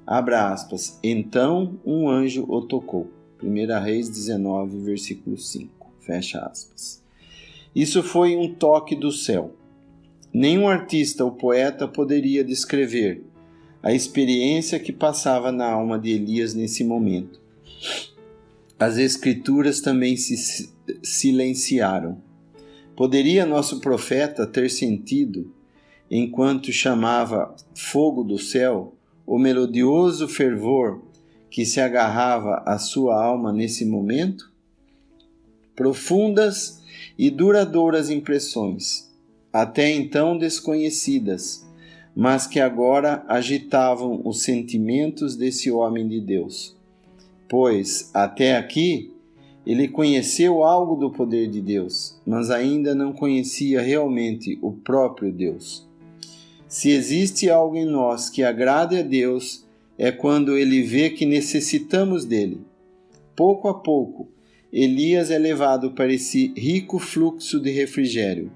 Abra aspas. Então um anjo o tocou. 1 Reis 19, versículo 5. Fecha aspas. Isso foi um toque do céu. Nenhum artista ou poeta poderia descrever a experiência que passava na alma de Elias nesse momento. As escrituras também se silenciaram. Poderia nosso profeta ter sentido, enquanto chamava fogo do céu, o melodioso fervor que se agarrava à sua alma nesse momento? Profundas e duradouras impressões, até então desconhecidas, mas que agora agitavam os sentimentos desse homem de Deus. Pois, até aqui, ele conheceu algo do poder de Deus, mas ainda não conhecia realmente o próprio Deus. Se existe algo em nós que agrade a Deus, é quando ele vê que necessitamos dele. Pouco a pouco, Elias é levado para esse rico fluxo de refrigério.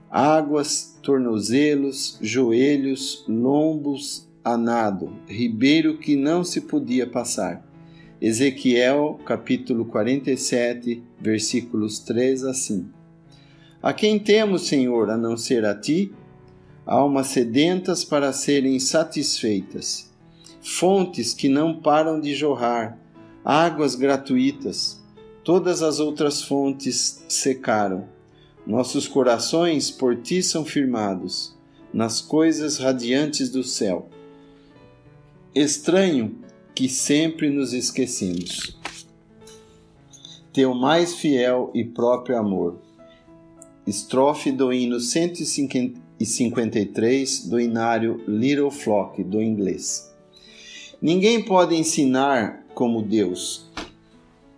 Águas, tornozelos, joelhos, lombos a nado, ribeiro que não se podia passar. Ezequiel, capítulo 47, versículos 3 a 5. A quem temos, Senhor, a não ser a ti? Almas sedentas para serem satisfeitas, fontes que não param de jorrar, águas gratuitas. Todas as outras fontes secaram. Nossos corações por ti são firmados, nas coisas radiantes do céu. Estranho que sempre nos esquecemos. Teu mais fiel e próprio amor. Estrofe do hino 153 do Inário Little Flock, do inglês. Ninguém pode ensinar como Deus.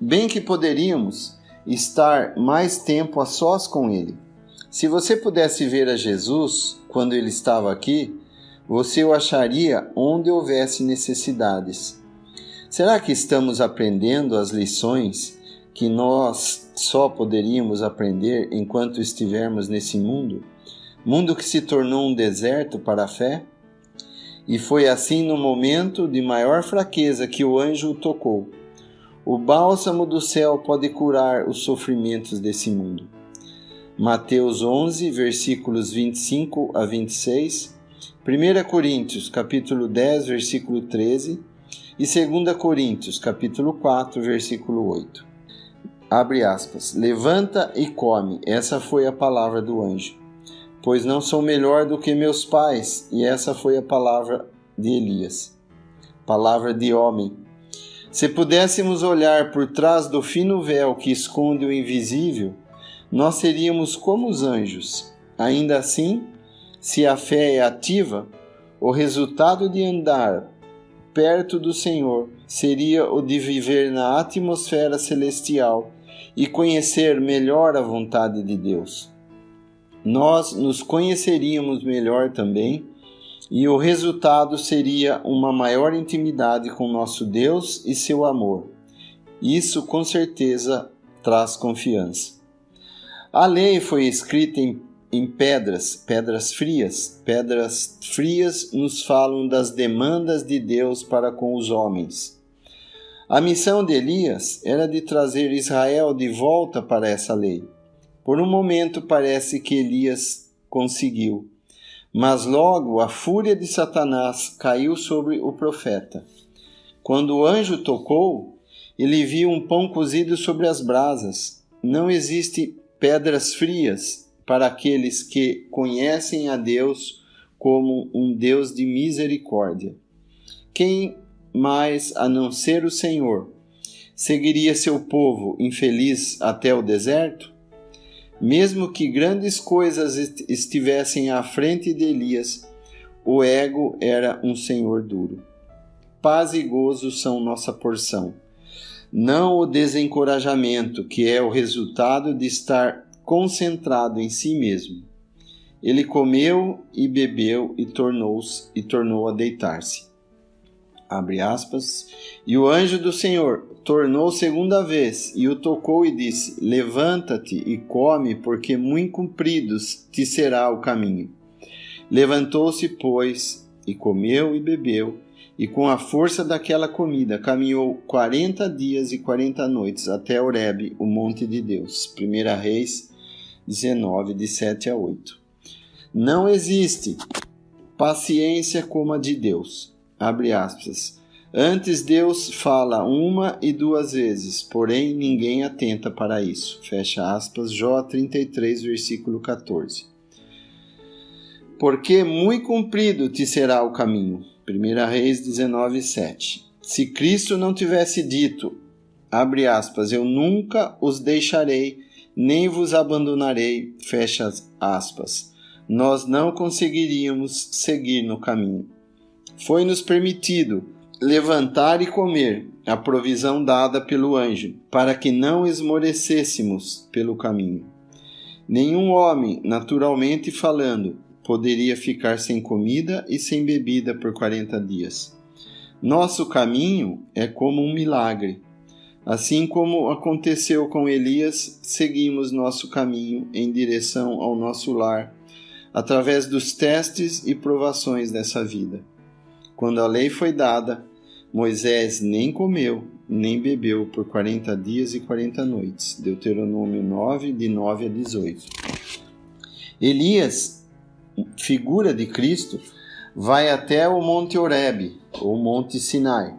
Bem que poderíamos estar mais tempo a sós com Ele. Se você pudesse ver a Jesus quando Ele estava aqui, você o acharia onde houvesse necessidades. Será que estamos aprendendo as lições que nós só poderíamos aprender enquanto estivermos nesse mundo? Mundo que se tornou um deserto para a fé? E foi assim no momento de maior fraqueza que o anjo o tocou. O bálsamo do céu pode curar os sofrimentos desse mundo. Mateus 11, versículos 25 a 26, 1 Coríntios, capítulo 10, versículo 13, e 2 Coríntios, capítulo 4, versículo 8. Abre aspas. Levanta e come. Essa foi a palavra do anjo. Pois não sou melhor do que meus pais. E essa foi a palavra de Elias. Palavra de homem. Se pudéssemos olhar por trás do fino véu que esconde o invisível, nós seríamos como os anjos. Ainda assim, se a fé é ativa, o resultado de andar perto do Senhor seria o de viver na atmosfera celestial e conhecer melhor a vontade de Deus. Nós nos conheceríamos melhor também e o resultado seria uma maior intimidade com nosso Deus e seu amor. Isso com certeza traz confiança. A lei foi escrita em pedras frias. Pedras frias nos falam das demandas de Deus para com os homens. A missão de Elias era de trazer Israel de volta para essa lei. Por um momento parece que Elias conseguiu, mas logo a fúria de Satanás caiu sobre o profeta. Quando o anjo tocou, ele viu um pão cozido sobre as brasas. Não existe pedras frias para aqueles que conhecem a Deus como um Deus de misericórdia. Quem mais, a não ser o Senhor, seguiria seu povo infeliz até o deserto? Mesmo que grandes coisas estivessem à frente de Elias, o ego era um senhor duro. Paz e gozo são nossa porção, não o desencorajamento, que é o resultado de estar concentrado em si mesmo. Ele comeu e bebeu e tornou a deitar-se. Abre aspas. E o anjo do Senhor tornou segunda vez e o tocou e disse: Levanta-te e come, porque muito comprido te será o caminho. Levantou-se, pois, e comeu e bebeu, e com a força daquela comida caminhou 40 dias e 40 noites até Horebe, o monte de Deus. 1 Reis 19, de 7 a 8. Não existe paciência como a de Deus. Abre aspas. Antes Deus fala uma e duas vezes, porém ninguém atenta para isso. Fecha aspas, Jó 33, versículo 14. Porque muito comprido te será o caminho. 1 Reis 19, 7. Se Cristo não tivesse dito, abre aspas, eu nunca os deixarei, nem vos abandonarei, fecha aspas, nós não conseguiríamos seguir no caminho. Foi-nos permitido levantar e comer a provisão dada pelo anjo, para que não esmorecêssemos pelo caminho. Nenhum homem, naturalmente falando, poderia ficar sem comida e sem bebida por 40 dias. Nosso caminho é como um milagre. Assim como aconteceu com Elias, seguimos nosso caminho em direção ao nosso lar, através dos testes e provações dessa vida. Quando a lei foi dada, Moisés nem comeu, nem bebeu por 40 dias e 40 noites. Deuteronômio 9, de 9 a 18. Elias, figura de Cristo, vai até o Monte Horebe, ou Monte Sinai,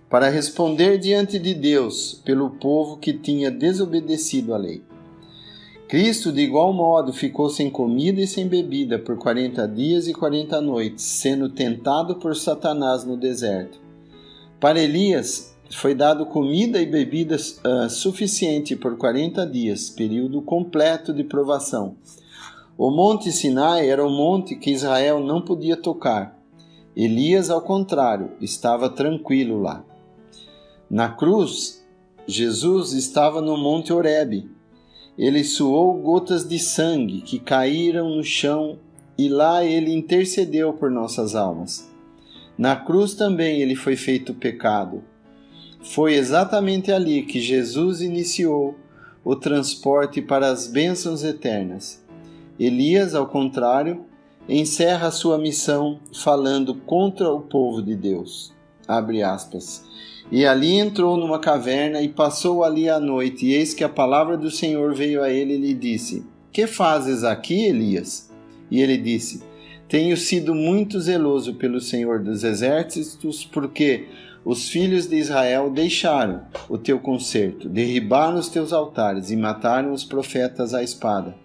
para responder diante de Deus pelo povo que tinha desobedecido à lei. Cristo, de igual modo, ficou sem comida e sem bebida por 40 dias e 40 noites, sendo tentado por Satanás no deserto. Para Elias, foi dado comida e bebida suficiente por 40 dias, período completo de provação. O Monte Sinai era o monte que Israel não podia tocar. Elias, ao contrário, estava tranquilo lá. Na cruz, Jesus estava no Monte Horebe. Ele suou gotas de sangue que caíram no chão e lá ele intercedeu por nossas almas. Na cruz também ele foi feito pecado. Foi exatamente ali que Jesus iniciou o transporte para as bênçãos eternas. Elias, ao contrário, encerra sua missão falando contra o povo de Deus. Abre aspas. E ali entrou numa caverna e passou ali a noite, e eis que a palavra do Senhor veio a ele e lhe disse: Que fazes aqui, Elias? E ele disse: Tenho sido muito zeloso pelo Senhor dos Exércitos, porque os filhos de Israel deixaram o teu concerto, derribaram os teus altares e mataram os profetas à espada.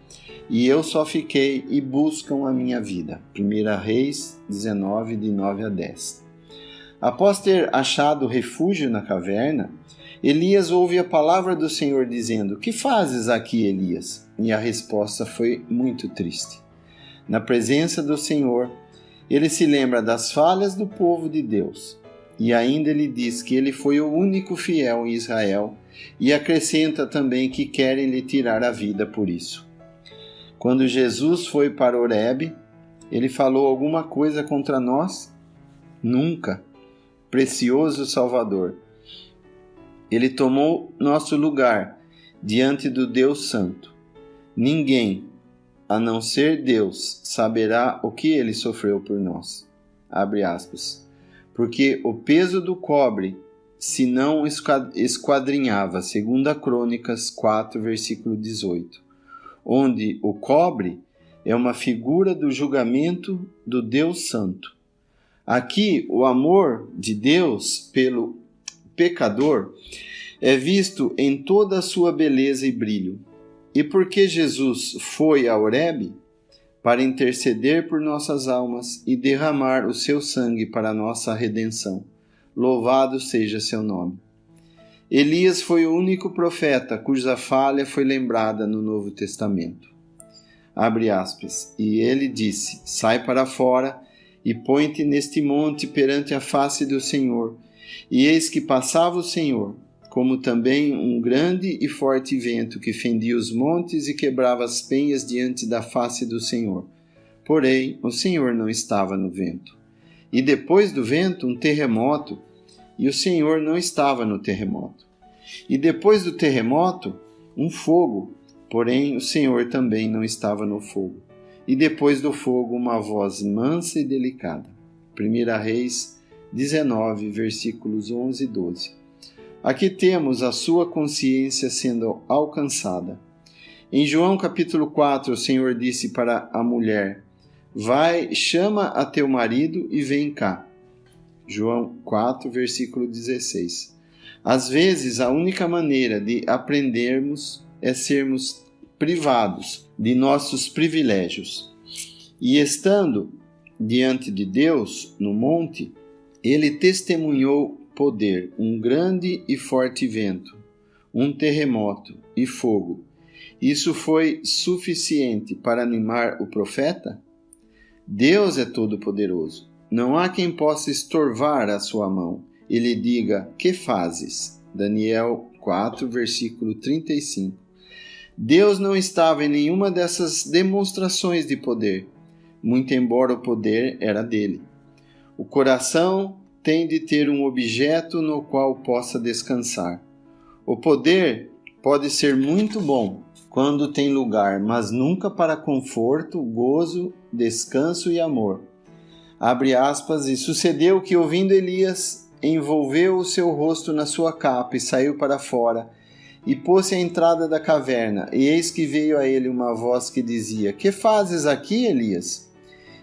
E eu só fiquei e buscam a minha vida. 1 Reis 19, de 9 a 10. Após ter achado refúgio na caverna, Elias ouve a palavra do Senhor dizendo: Que fazes aqui, Elias? E a resposta foi muito triste. Na presença do Senhor, ele se lembra das falhas do povo de Deus. E ainda ele diz que ele foi o único fiel em Israel e acrescenta também que querem lhe tirar a vida por isso. Quando Jesus foi para Horebe, ele falou alguma coisa contra nós? Nunca. Precioso Salvador. Ele tomou nosso lugar diante do Deus Santo. Ninguém, a não ser Deus, saberá o que ele sofreu por nós. Abre aspas. Porque o peso do cobre se não esquadrinhava, 2 Crônicas 4, versículo 18. Onde o cobre é uma figura do julgamento do Deus Santo. Aqui, o amor de Deus pelo pecador é visto em toda a sua beleza e brilho. E porque Jesus foi a Horebe para interceder por nossas almas e derramar o seu sangue para a nossa redenção. Louvado seja seu nome. Elias foi o único profeta cuja falha foi lembrada no Novo Testamento. Abre aspas. E ele disse: Sai para fora e põe-te neste monte perante a face do Senhor. E eis que passava o Senhor, como também um grande e forte vento que fendia os montes e quebrava as penhas diante da face do Senhor. Porém, o Senhor não estava no vento. E depois do vento, um terremoto, e o Senhor não estava no terremoto. E depois do terremoto, um fogo, porém o Senhor também não estava no fogo. E depois do fogo, uma voz mansa e delicada. 1 Reis 19, versículos 11 e 12. Aqui temos a sua consciência sendo alcançada. Em João capítulo 4, o Senhor disse para a mulher: vai, chama a teu marido e vem cá. João 4, versículo 16. Às vezes, a única maneira de aprendermos é sermos privados de nossos privilégios. E estando diante de Deus, no monte, ele testemunhou poder, um grande e forte vento, um terremoto e fogo. Isso foi suficiente para animar o profeta? Deus é todo-poderoso. Não há quem possa estorvar a sua mão. Ele diga: que fazes? Daniel 4, versículo 35. Deus não estava em nenhuma dessas demonstrações de poder, muito embora o poder era dele. O coração tem de ter um objeto no qual possa descansar. O poder pode ser muito bom quando tem lugar, mas nunca para conforto, gozo, descanso e amor. Abre aspas, e sucedeu que, ouvindo Elias, envolveu o seu rosto na sua capa e saiu para fora, e pôs-se à entrada da caverna, e eis que veio a ele uma voz que dizia: que fazes aqui, Elias?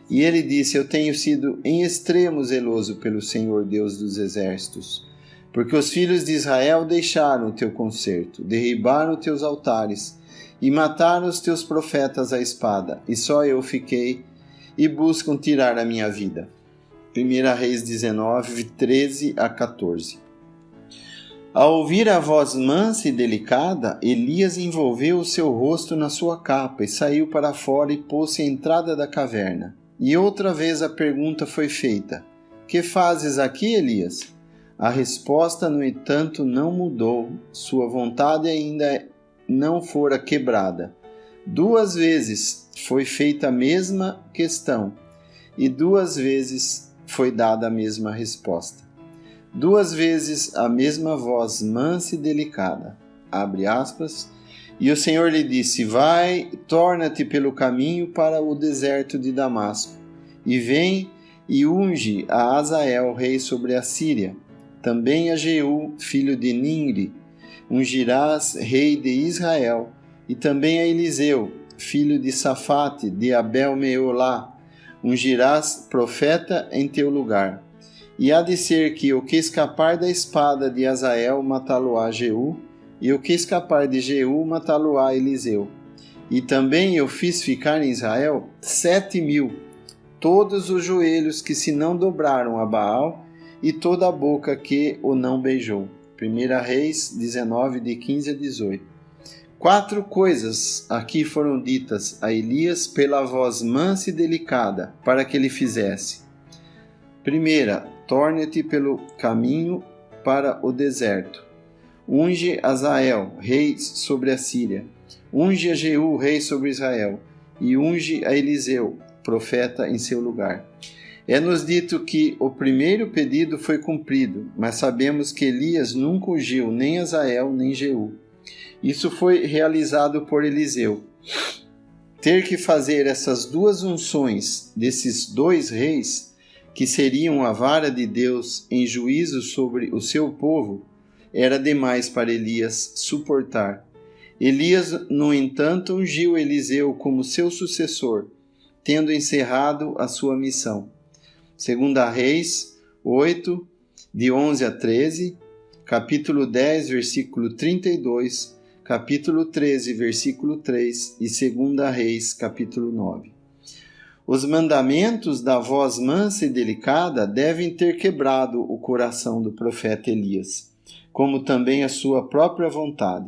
E ele disse: eu tenho sido em extremo zeloso pelo Senhor Deus dos exércitos, porque os filhos de Israel deixaram o teu concerto, derribaram teus altares, e mataram os teus profetas à espada, e só eu fiquei, e buscam tirar a minha vida. 1 Reis 19, 13 a 14. Ao ouvir a voz mansa e delicada, Elias envolveu o seu rosto na sua capa e saiu para fora e pôs-se à entrada da caverna. E outra vez a pergunta foi feita: que fazes aqui, Elias? A resposta, no entanto, não mudou, sua vontade ainda não fora quebrada. 2 vezes foi feita a mesma questão e 2 vezes foi dada a mesma resposta. 2 vezes a mesma voz mansa e delicada. Abre aspas. E o Senhor lhe disse: vai, torna-te pelo caminho para o deserto de Damasco, e vem e unge a Azael, rei sobre a Síria. Também a Jeú, filho de Nimri, ungirás rei de Israel, e também a Eliseu, filho de Safate, de Abel-Meolá, ungirás profeta em teu lugar. E há de ser que o que escapar da espada de Azael matá-lo-á Jeú, e o que escapar de Jeú matá-lo-á Eliseu. E também eu fiz ficar em Israel 7.000, todos os joelhos que se não dobraram a Baal, e toda a boca que o não beijou. 1 Reis 19, de 15 a 18. 4 coisas aqui foram ditas a Elias pela voz mansa e delicada, para que ele fizesse. Primeira, torne-te pelo caminho para o deserto. Unge Azael, rei sobre a Síria. Unge a Jeú, rei sobre Israel. E unge a Eliseu, profeta, em seu lugar. É-nos dito que o primeiro pedido foi cumprido, mas sabemos que Elias nunca ungiu nem Azael nem Jeú. Isso foi realizado por Eliseu. Ter que fazer essas 2 unções desses 2 reis, que seriam a vara de Deus em juízo sobre o seu povo, era demais para Elias suportar. Elias, no entanto, ungiu Eliseu como seu sucessor, tendo encerrado a sua missão. 2 Reis 8, de 11 a 13, capítulo 10, versículo 32, capítulo 13, versículo 3 e 2 Reis, capítulo 9. Os mandamentos da voz mansa e delicada devem ter quebrado o coração do profeta Elias, como também a sua própria vontade.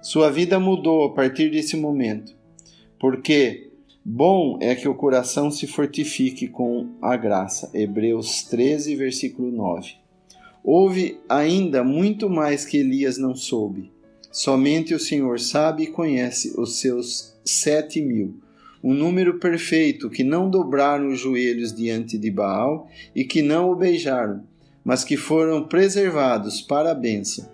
Sua vida mudou a partir desse momento, porque bom é que o coração se fortifique com a graça. Hebreus 13, versículo 9. Houve ainda muito mais que Elias não soube. Somente o Senhor sabe e conhece os seus 7.000, um número perfeito, que não dobraram os joelhos diante de Baal e que não o beijaram, mas que foram preservados para a bênção.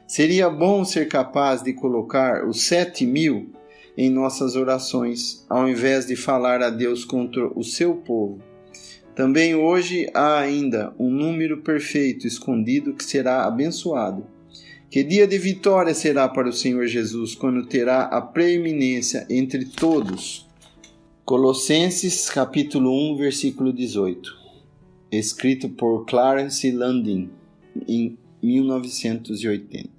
Seria bom ser capaz de colocar os 7.000 em nossas orações, ao invés de falar a Deus contra o seu povo. Também hoje há ainda um número perfeito escondido que será abençoado. Que dia de vitória será para o Senhor Jesus quando terá a preeminência entre todos? Colossenses capítulo 1, versículo 18. Escrito por Clarence Landing em 1980.